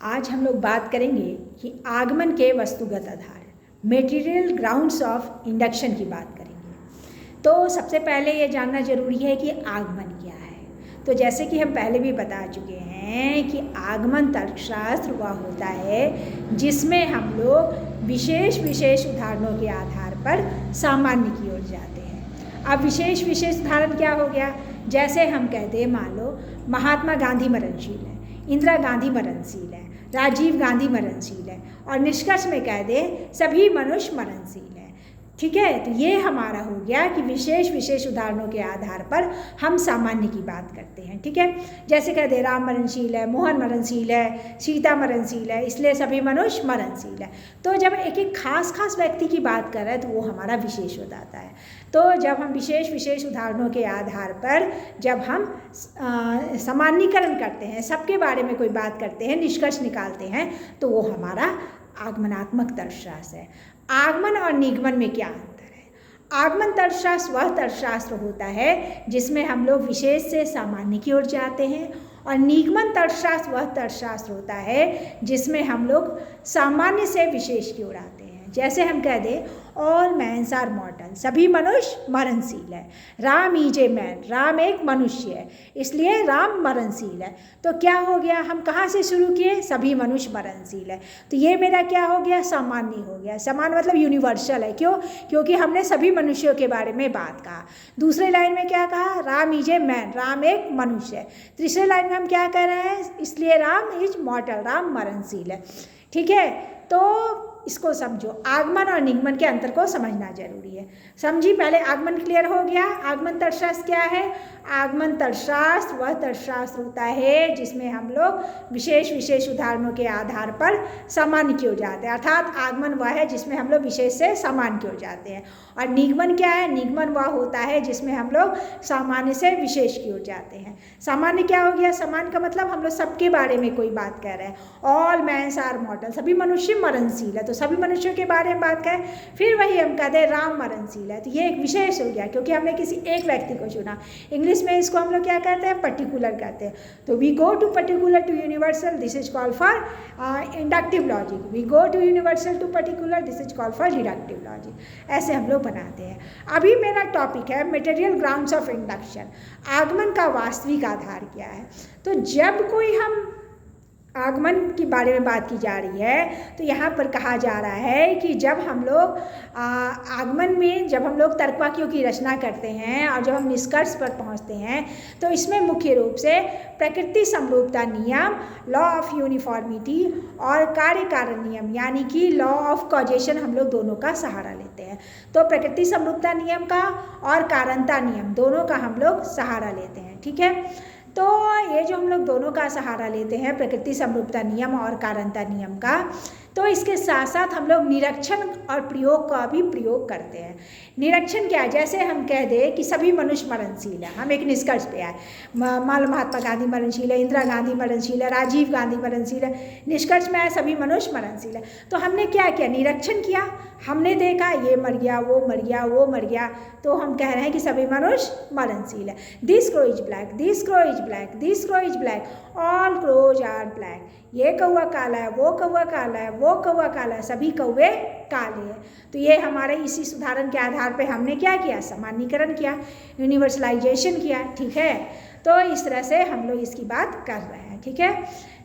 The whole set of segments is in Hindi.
आज हम लोग बात करेंगे कि आगमन के वस्तुगत आधार, मेटीरियल ग्राउंड्स ऑफ इंडक्शन की बात करेंगे। तो सबसे पहले ये जानना जरूरी है कि आगमन क्या है। तो जैसे कि हम पहले भी बता चुके हैं कि आगमन तर्कशास्त्र वह होता है जिसमें हम लोग विशेष विशेष उदाहरणों के आधार पर सामान्य की ओर जाते हैं। अब विशेष विशेष उदाहरण क्या हो गया? जैसे हम कहते हैं, मान लो महात्मा गांधी मरणशील है, इंदिरा गांधी मरणशील है, राजीव गांधी मरणशील है, और निष्कर्ष में कह दें सभी मनुष्य मरणशील है। ठीक है, तो ये हमारा हो गया कि विशेष विशेष उदाहरणों के आधार पर हम सामान्य की बात करते हैं। ठीक है, जैसे कह दे राम मरणशील है, मोहन मरणशील है, सीता मरणशील है, इसलिए सभी मनुष्य मरणशील है। तो जब एक एक खास खास व्यक्ति की बात कर रहे हैं तो वो हमारा विशेष हो जाता है। तो जब हम विशेष विशेष उदाहरणों के आधार पर जब हम सामान्यीकरण करते हैं, सबके बारे में कोई बात करते हैं, निष्कर्ष निकालते हैं, तो वो हमारा आगमनात्मक तर्कशास्त्र है। आगमन और निगमन में क्या अंतर है? आगमन तर्कशास्त्र वह तर्कशास्त्र होता है जिसमें हम लोग विशेष से सामान्य की ओर जाते हैं, और निगमन तर्कशास्त्र वह तर्कशास्त्र होता है जिसमें हम लोग सामान्य से विशेष की ओर आते हैं। जैसे हम कह दें ऑल मैन्स आर मॉर्टल, सभी मनुष्य मरणशील है। Ram is a man, Ram एक मनुष्य है, इसलिए राम मरणशील है। तो क्या हो गया? हम कहाँ से शुरू किए? सभी मनुष्य मरणशील है। तो ये मेरा क्या हो गया? सामान्य हो गया। सामान्य मतलब यूनिवर्सल है। क्यों? क्योंकि हमने सभी मनुष्यों के बारे में बात कहा। दूसरे लाइन में क्या कहा? Ram is a man, Ram एक मनुष्य है। तीसरे लाइन में हम क्या कह रहे हैं? इसलिए राम इज मॉर्टल, राम मरणशील है। ठीक है, तो इसको समझो, आगमन और निगमन के अंतर को समझना जरूरी है। समझी? पहले आगमन क्लियर हो गया। आगमन तर्कशास्त्र क्या है? आगमन तर्कशास्त्र वह तर्कशास्त्र होता है जिसमें हम लोग विशेष विशेष उदाहरणों के आधार पर सामान्य की ओर जाते हैं, अर्थात आगमन वह है जिसमें हम लोग विशेष से सामान्य की ओर जाते हैं। और निगमन क्या है? निगमन वह होता है जिसमें हम लोग सामान्य से विशेष की ओर जाते हैं। सामान्य क्या हो गया? सामान्य का मतलब हम लोग सबके बारे में कोई बात कर रहे हैं। ऑल मैन्स आर मॉर्टल, सभी मनुष्य मरणशील है, तो सभी मनुष्यों के बारे में बात करें। फिर वही हम कहते हैं राम मरणशील है, तो ये एक विशेष हो गया क्योंकि हमने किसी एक व्यक्ति को चुना। इंग्लिश में इसको हम लोग क्या कहते हैं? पर्टिकुलर कहते हैं। तो we go to particular to universal, this is called for inductive logic. We go to universal to particular, this is called for deductive logic. ऐसे हम लोग बनाते हैं। अभी मेरा टॉपिक है मेटेरियल ग्राउंड्स ऑफ इंडक्शन, आगमन का वास्तविक आधार क्या है। तो जब कोई हम आगमन के बारे में बात की जा रही है तो यहाँ पर कहा जा रहा है कि जब हम लोग आगमन में जब हम लोग तर्कवाक्यों की रचना करते हैं और जब हम निष्कर्ष पर पहुँचते हैं तो इसमें मुख्य रूप से प्रकृति समरूपता नियम, लॉ ऑफ यूनिफॉर्मिटी, और कार्य कारण नियम यानी कि लॉ ऑफ कॉजेशन हम लोग दोनों का सहारा लेते हैं। तो प्रकृति समरूपता नियम का और कारणता नियम दोनों का हम लोग सहारा लेते हैं। ठीक है, तो ये जो हम लोग दोनों का सहारा लेते हैं, प्रकृति समरूपता नियम और कारणता नियम का, तो इसके साथ साथ हम लोग निरीक्षण और प्रयोग का भी प्रयोग करते हैं। निरीक्षण क्या है? जैसे हम कह दें कि सभी मनुष्य मरणशील है, हम एक निष्कर्ष पे आए, मान लो महात्मा गांधी मरणशील है, इंदिरा गांधी मरणशील है, राजीव गांधी मरणशील है, निष्कर्ष में आए सभी मनुष्य मरणशील है। तो हमने क्या किया? निरीक्षण किया, हमने देखा ये मर गया, वो मर गया, वो मर गया, तो हम कह रहे हैं कि सभी मनुष्य मरणशील है। This crow is black, this crow is black, this crow is black, all crows are black. ये कौवा काला है, वो कौवा काला है, वो कौवा काला है, सभी कौवे काले हैं। तो ये हमारे इसी उदाहरण के आधार पे हमने क्या किया? सामान्यीकरण किया, यूनिवर्सलाइजेशन किया। ठीक है, तो इस तरह से हम लोग इसकी बात कर रहे हैं। ठीक है,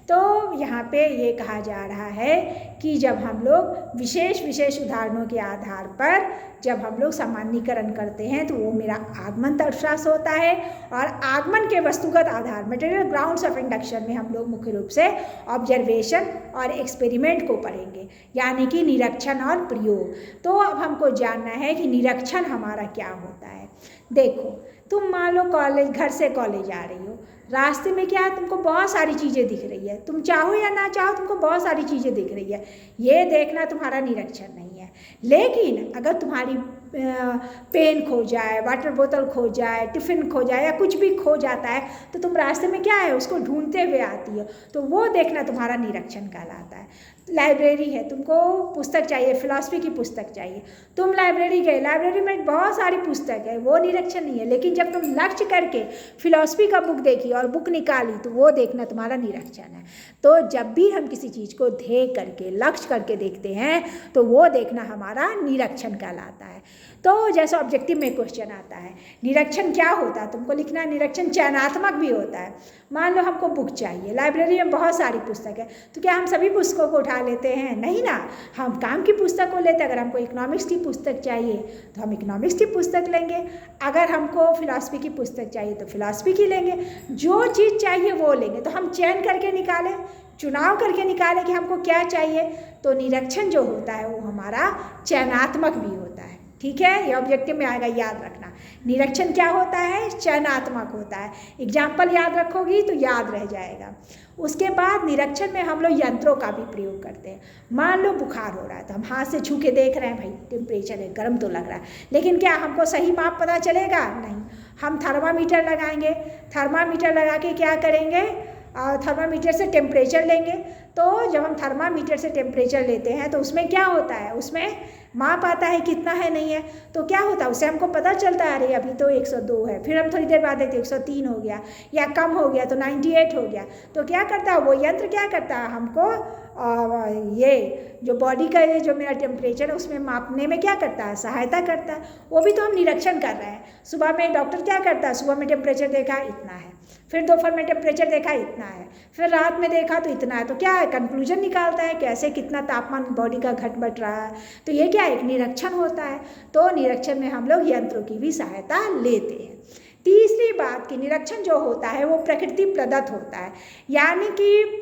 तो यहाँ पे ये कहा जा रहा है कि जब हम लोग विशेष विशेष उदाहरणों के आधार पर जब हम लोग सामान्यीकरण करते हैं तो वो मेरा आगमन तर्कशास्त्र होता है। और आगमन के वस्तुगत आधार, मटेरियल ग्राउंड्स ऑफ इंडक्शन में हम लोग मुख्य रूप से ऑब्जर्वेशन और एक्सपेरिमेंट को पढ़ेंगे, यानी कि निरीक्षण और प्रयोग। तो अब हमको जानना है कि निरीक्षण हमारा क्या होता है। देखो, तुम मान लो कॉलेज, घर से कॉलेज आ रही हो, रास्ते में क्या है? तुमको बहुत सारी चीज़ें दिख रही है, तुम चाहो या ना चाहो तुमको बहुत सारी चीज़ें दिख रही है। ये देखना तुम्हारा निरीक्षण नहीं है। लेकिन अगर तुम्हारी पेन खो जाए, वाटर बोतल खो जाए, टिफ़िन खो जाए या कुछ भी खो जाता है तो तुम रास्ते में क्या है उसको ढूंढते हुए आती हो, तो वो देखना तुम्हारा निरीक्षण कहलाता है। लाइब्रेरी है, तुमको पुस्तक चाहिए, फिलॉसफी की पुस्तक चाहिए, तुम लाइब्रेरी गए, लाइब्रेरी में बहुत सारी पुस्तक है, वो निरीक्षण नहीं है। लेकिन जब तुम लक्ष्य करके फिलॉसफी का बुक देखी और बुक निकाली तो वो देखना तुम्हारा निरीक्षण है। तो जब भी हम किसी चीज़ को ध्येय करके लक्ष्य करके देखते हैं तो वो देखना हमारा निरीक्षण कहलाता है। तो जैसे ऑब्जेक्टिव में क्वेश्चन आता है, निरीक्षण क्या होता है, तुमको लिखना है निरीक्षण चयनात्मक भी होता है। मान लो हमको बुक चाहिए, लाइब्रेरी में बहुत सारी पुस्तक है, तो क्या हम सभी पुस्तकों को उठा लेते हैं? नहीं ना, हम काम की पुस्तक को लेते हैं। अगर हमको इकोनॉमिक्स की पुस्तक चाहिए तो हम इकोनॉमिक्स की पुस्तक लेंगे, अगर हमको फिलॉसफी की पुस्तक चाहिए तो फिलॉसफी की लेंगे, जो चीज़ चाहिए वो लेंगे। तो हम चयन करके निकालें, चुनाव करके निकालें कि हमको क्या चाहिए। तो निरीक्षण जो होता है वो हमारा चयनात्मक भी होता है। ठीक है, ये ऑब्जेक्टिव में आएगा, याद रखना। निरीक्षण क्या होता है? चयनात्मक होता है। एग्जाम्पल याद रखोगी तो याद रह जाएगा। उसके बाद निरीक्षण में हम लोग यंत्रों का भी प्रयोग करते हैं। मान लो बुखार हो रहा है तो हम हाथ से छू के देख रहे हैं, भाई टेम्परेचर है, गर्म तो लग रहा है, लेकिन क्या हमको सही माप पता चलेगा? नहीं। हम थर्मामीटर लगाएंगे, थर्मामीटर लगा के क्या करेंगे, थर्मामीटर से टेम्परेचर लेंगे। तो जब हम थर्मामीटर से टेम्परेचर लेते हैं तो उसमें क्या होता है, उसमें माप आता है कितना है नहीं है। तो क्या होता है, उससे हमको पता चलता है अरे अभी तो 102 है, फिर हम थोड़ी देर बाद देखते 103 हो गया, या कम हो गया तो 98 हो गया। तो क्या करता है वो यंत्र, क्या करता है हमको ये जो बॉडी का ये जो मेरा टेम्परेचर है उसमें मापने में क्या करता है, सहायता करता है। वो भी तो हम निरीक्षण कर रहे हैं। सुबह में डॉक्टर क्या करता है, सुबह में टेम्परेचर देखा इतना है, फिर दोपहर में टेम्परेचर देखा इतना है, फिर रात में देखा तो इतना है। तो क्या है, कंक्लूजन निकालता है कैसे कितना तापमान बॉडी का घट बढ़ रहा है। तो ये क्या एक निरीक्षण होता है। तो निरीक्षण में हम लोग यंत्रों की भी सहायता लेते हैं। तीसरी बात कि निरीक्षण जो होता है वो प्रकृति प्रदत्त होता है, यानी कि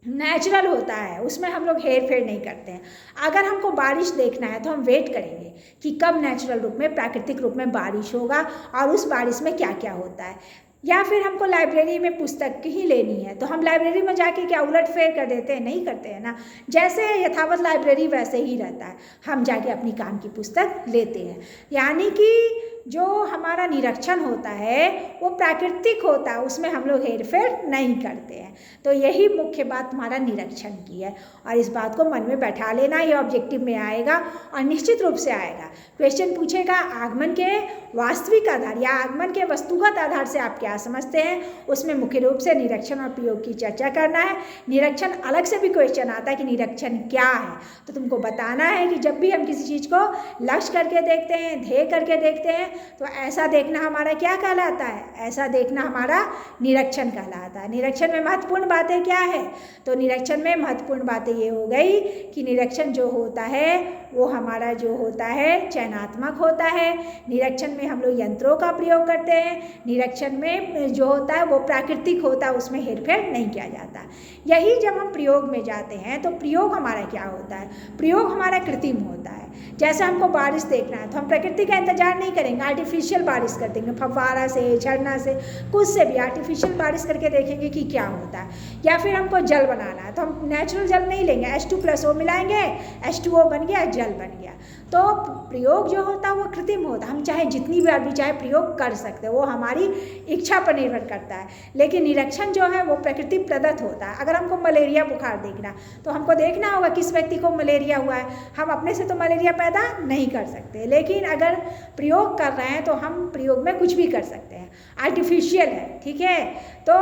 नेचुरल होता है, उसमें हम लोग हेर फेर नहीं करते हैं। अगर हमको बारिश देखना है तो हम वेट करेंगे कि कब नेचुरल रूप में, प्राकृतिक रूप में बारिश होगा और उस बारिश में क्या क्या होता है। या फिर हमको लाइब्रेरी में पुस्तक ही लेनी है तो हम लाइब्रेरी में जाके क्या उलट फेर कर देते हैं? नहीं करते हैं ना। जैसे यथावत लाइब्रेरी वैसे ही रहता है, हम जाके अपनी काम की पुस्तक लेते हैं। यानी कि जो हमारा निरीक्षण होता है वो प्राकृतिक होता है, उसमें हम लोग हेर फेर नहीं करते हैं। तो यही मुख्य बात हमारा निरीक्षण की है, और इस बात को मन में बैठा लेना। ये ऑब्जेक्टिव में आएगा और निश्चित रूप से आएगा। क्वेश्चन पूछेगा आगमन के वास्तविक आधार या आगमन के वस्तुगत आधार से आप क्या समझते हैं, उसमें मुख्य रूप से निरीक्षण और प्रयोग की चर्चा करना है। निरीक्षण अलग से भी क्वेश्चन आता है कि निरीक्षण क्या है, तो तुमको बताना है कि जब भी हम किसी चीज़ को लक्ष्य करके देखते हैं, ध्येय करके देखते हैं, तो ऐसा देखना हमारा क्या कहलाता है, ऐसा देखना हमारा निरीक्षण कहलाता है। निरीक्षण में महत्वपूर्ण बातें क्या है, तो निरीक्षण में महत्वपूर्ण बातें ये हो गई कि निरीक्षण जो होता है वो हमारा जो होता है चयनात्मक होता है। निरीक्षण में हम लोग यंत्रों का प्रयोग करते हैं। निरीक्षण में जो होता है वो प्राकृतिक होता है, उसमें हेरफेर नहीं किया जाता। यही जब हम प्रयोग में जाते हैं तो प्रयोग हमारा क्या होता है, प्रयोग हमारा कृत्रिम होता है। जैसे हमको बारिश देखना है तो हम प्रकृति का इंतजार नहीं करेंगे, आर्टिफिशियल बारिश कर देंगे, फव्वारा से, झरना से, कुछ से भी आर्टिफिशियल बारिश करके देखेंगे कि क्या होता है। या फिर हमको जल बनाना है तो हम नेचुरल जल नहीं लेंगे, H2+O मिलाएंगे, H2O बन गया, जल बन गया। तो प्रयोग जो होता है वो कृत्रिम होता है, हम चाहे जितनी बार भी चाहे प्रयोग कर सकते हैं, वो हमारी इच्छा पर निर्भर करता है। लेकिन निरीक्षण जो है वो प्रकृति प्रदत्त होता है। अगर हमको मलेरिया बुखार देखना तो हमको देखना होगा किस व्यक्ति को मलेरिया हुआ है, हम अपने से तो मलेरिया पैदा नहीं कर सकते। लेकिन अगर प्रयोग कर रहे हैं तो हम प्रयोग में कुछ भी कर सकते हैं, आर्टिफिशियल है, ठीक है। तो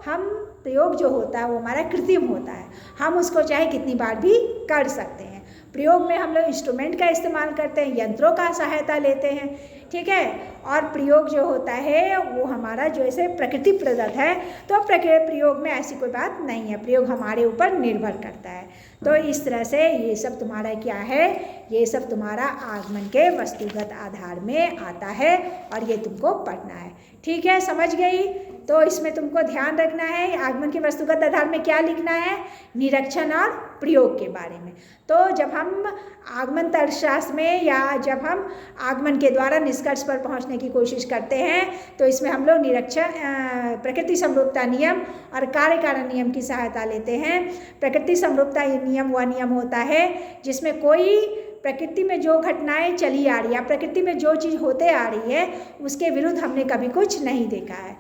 हम प्रयोग जो होता है वो हमारा कृत्रिम होता है, हम उसको चाहे कितनी बार भी कर सकते हैं। प्रयोग में हम लोग इंस्ट्रूमेंट का इस्तेमाल करते हैं, यंत्रों का सहायता लेते हैं, ठीक है। और प्रयोग जो होता है वो हमारा जो ऐसे प्रकृति प्रदत्त है, तो प्रयोग में ऐसी कोई बात नहीं है, प्रयोग हमारे ऊपर निर्भर करता है। तो इस तरह से ये सब तुम्हारा क्या है, ये सब तुम्हारा आगमन के वस्तुगत आधार में आता है और ये तुमको पढ़ना है, ठीक है। समझ गई? तो इसमें तुमको ध्यान रखना है आगमन के वस्तुगत आधार में क्या लिखना है, निरीक्षण और प्रयोग के बारे में। तो जब हम आगमन तर्कशास्त्र में या जब हम आगमन के द्वारा निष्कर्ष पर पहुंचने की कोशिश करते हैं तो इसमें हम लोग निरीक्षण, प्रकृति समरूपता नियम और कार्य कारण नियम की सहायता लेते हैं। प्रकृति समरूपता नियम वह नियम होता है जिसमें कोई प्रकृति में जो घटनाएं चली आ रही है, प्रकृति में जो चीज़ होते आ रही है, उसके विरुद्ध हमने कभी कुछ नहीं देखा है।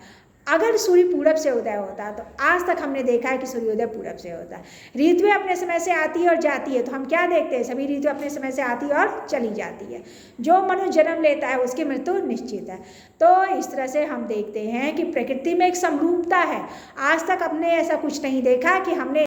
अगर सूर्य पूरब से उदय होता तो आज तक हमने देखा है कि सूर्योदय पूरब से होता है। ऋतुएं अपने समय से आती है और जाती है, तो हम क्या देखते हैं, सभी ऋतुएं अपने समय से आती है और चली जाती है। जो मनुष्य जन्म लेता है उसकी मृत्यु निश्चित है। तो इस तरह से हम देखते हैं कि प्रकृति में एक समरूपता है। आज तक हमने ऐसा कुछ नहीं देखा कि हमने